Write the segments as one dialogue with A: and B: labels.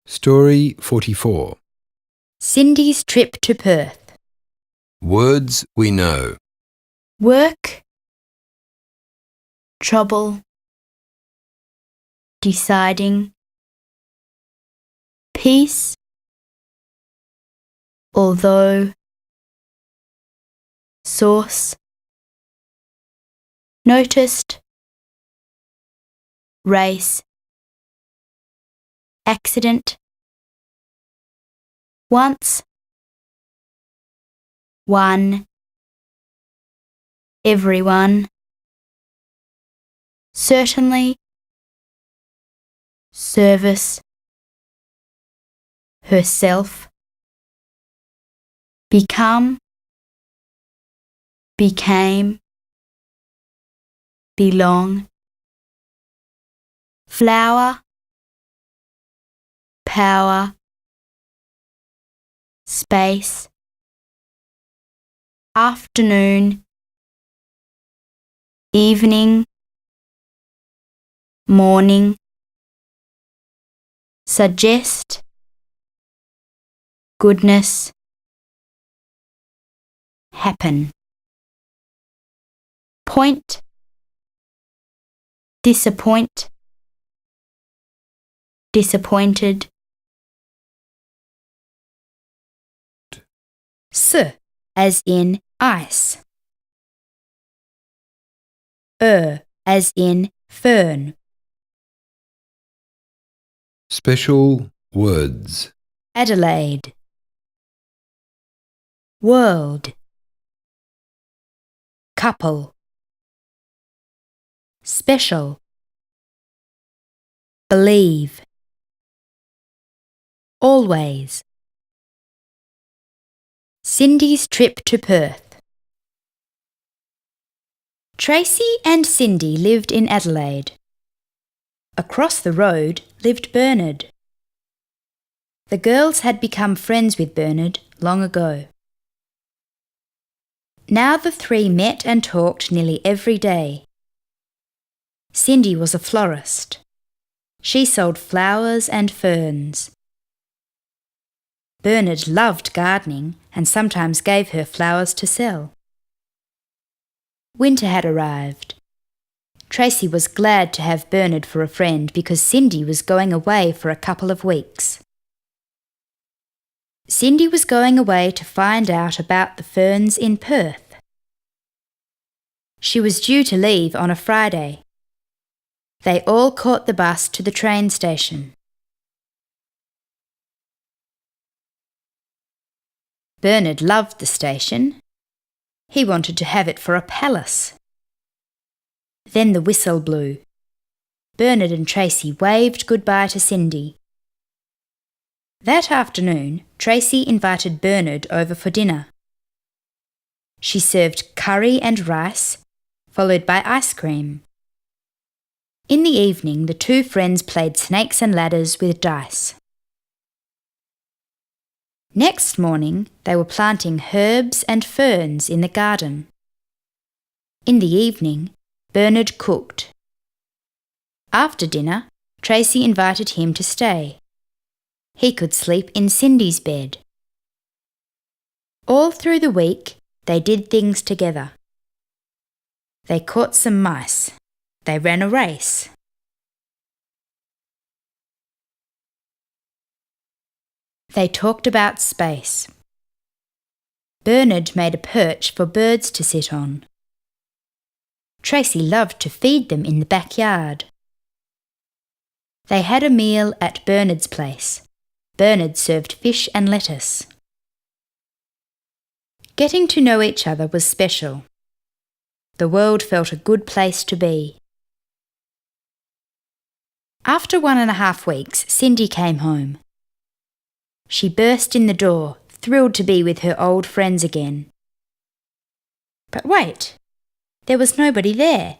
A: Story 44.
B: Cindy's trip to Perth.
A: Words we know.
B: Work, trouble, deciding, peace, although, source, noticed, race, accident, once, one, everyone, certainly, service, herself, become, became, belong, flower, power, space, afternoon, evening, morning, suggest, goodness, happen, point, disappoint, disappointed, s as in ice, as in fern,
A: Special words.
B: Adelaide, world, couple, special, believe, always. Cindy's trip to Perth. Tracy and Cindy lived in Adelaide. Across the road lived Bernard. The girls had become friends with Bernard long ago. Now the three met and talked nearly every day. Cindy was a florist. She sold flowers and ferns. Bernard loved gardening and sometimes gave her flowers to sell. Winter had arrived. Tracy was glad to have Bernard for a friend because Cindy was going away for a couple of weeks. Cindy was going away to find out about the ferns in Perth. She was due to leave on a Friday. They all caught the bus to the train station. Bernard loved the station. He wanted to have it for a palace. Then the whistle blew. Bernard and Tracy waved goodbye to Cindy. That afternoon, Tracy invited Bernard over for dinner. She served curry and rice, followed by ice cream. In the evening, the two friends played snakes and ladders with dice. Next morning, they were planting herbs and ferns in the garden. In the evening, Bernard cooked. After dinner, Tracy invited him to stay. He could sleep in Cindy's bed. All through the week, they did things together. They caught some mice. They ran a race. They talked about space. Bernard made a perch for birds to sit on. Tracy loved to feed them in the backyard. They had a meal at Bernard's place. Bernard served fish and lettuce. Getting to know each other was special. The world felt a good place to be. After 1.5 weeks, Cindy came home. She burst in the door, thrilled to be with her old friends again. But wait, there was nobody there.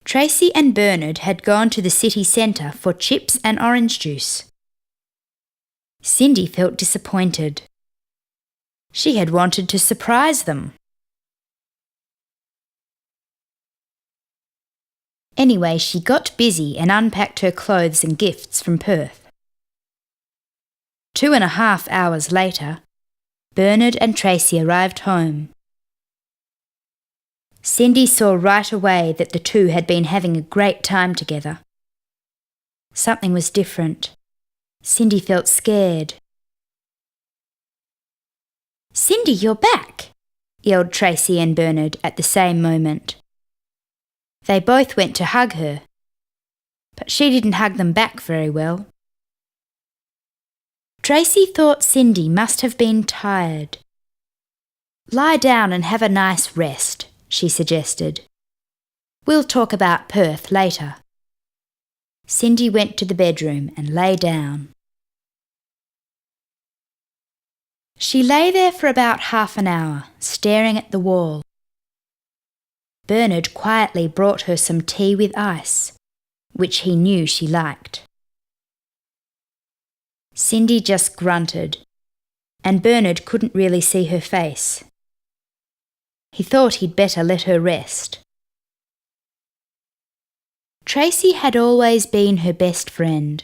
B: Tracy and Bernard had gone to the city centre for chips and orange juice. Cindy felt disappointed. She had wanted to surprise them. Anyway, she got busy and unpacked her clothes and gifts from Perth. 2.5 hours later, Bernard and Tracy arrived home. Cindy saw right away that the two had been having a great time together. Something was different. Cindy felt scared. "Cindy, you're back!" yelled Tracy and Bernard at the same moment. They both went to hug her, but she didn't hug them back very well. Tracy thought Cindy must have been tired. "Lie down and have a nice rest," she suggested. "We'll talk about Perth later." Cindy went to the bedroom and lay down. She lay there for about half an hour, staring at the wall. Bernard quietly brought her some tea with ice, which he knew she liked. Cindy just grunted, and Bernard couldn't really see her face. He thought he'd better let her rest. Tracy had always been her best friend.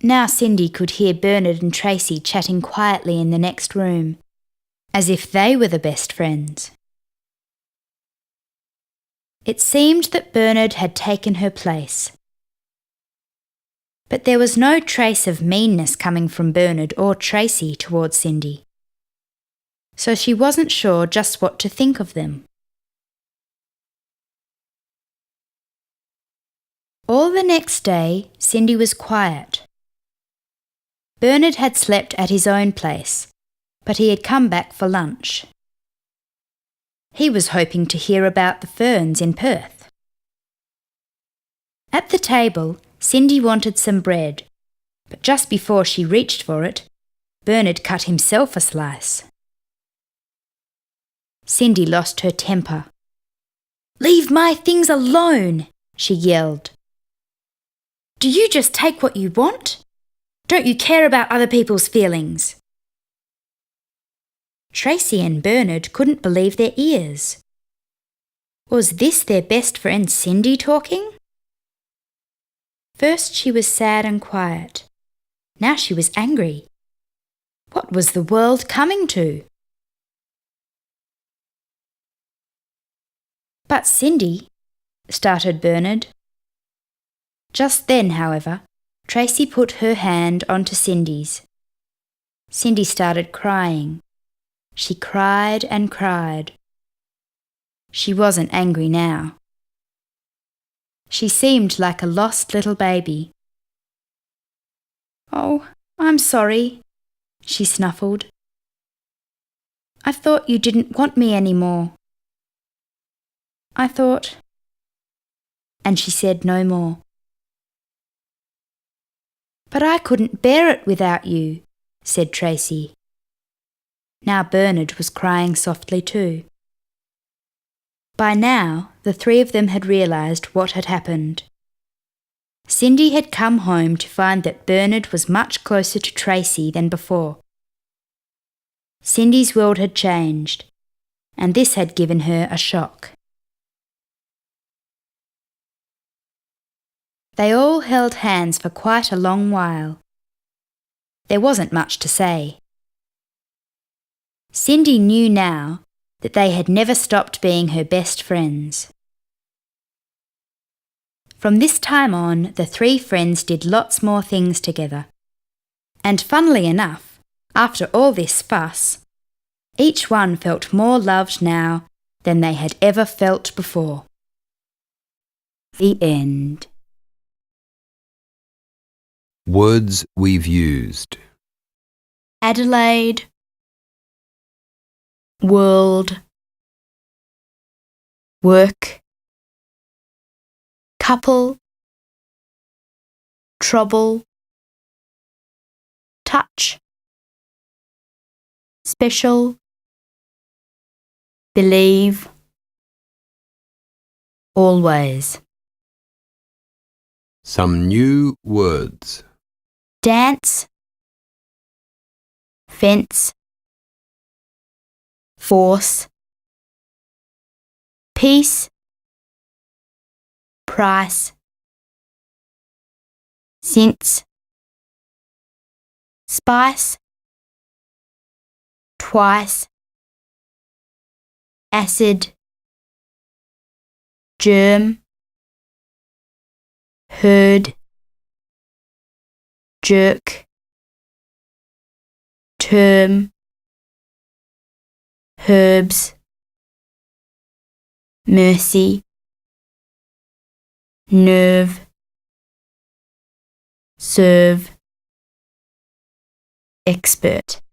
B: Now Cindy could hear Bernard and Tracy chatting quietly in the next room, as if they were the best friends. It seemed that Bernard had taken her place. But there was no trace of meanness coming from Bernard or Tracy towards Cindy. So she wasn't sure just what to think of them. All the next day, Cindy was quiet. Bernard had slept at his own place, but he had come back for lunch. He was hoping to hear about the ferns in Perth. At the table, Cindy wanted some bread, but just before she reached for it, Bernard cut himself a slice. Cindy lost her temper. "Leave my things alone!" she yelled. "Do you just take what you want? Don't you care about other people's feelings?" Tracy and Bernard couldn't believe their ears. Was this their best friend Cindy talking? First she was sad and quiet. Now she was angry. What was the world coming to? "But Cindy," started Bernard. Just then, however, Tracy put her hand onto Cindy's. Cindy started crying. She cried and cried. She wasn't angry now. She seemed like a lost little baby. "Oh, I'm sorry," she snuffled. "I thought you didn't want me anymore. I thought—" And she said no more. "But I couldn't bear it without you," said Tracy. Now Bernard was crying softly too. By now, the three of them had realised what had happened. Cindy had come home to find that Bernard was much closer to Tracy than before. Cindy's world had changed, and this had given her a shock. They all held hands for quite a long while. There wasn't much to say. Cindy knew now that they had never stopped being her best friends. From this time on, the three friends did lots more things together. And funnily enough, after all this fuss, each one felt more loved now than they had ever felt before. The end.
A: Words we've used.
B: Adelaide, world, work, couple, trouble, touch, special, believe, always.
A: Some new words.
B: Dance, fence, force, peace, price, since, spice, twice, acid, germ, herd, jerk, term, herbs, mercy, nerve, serve, expert.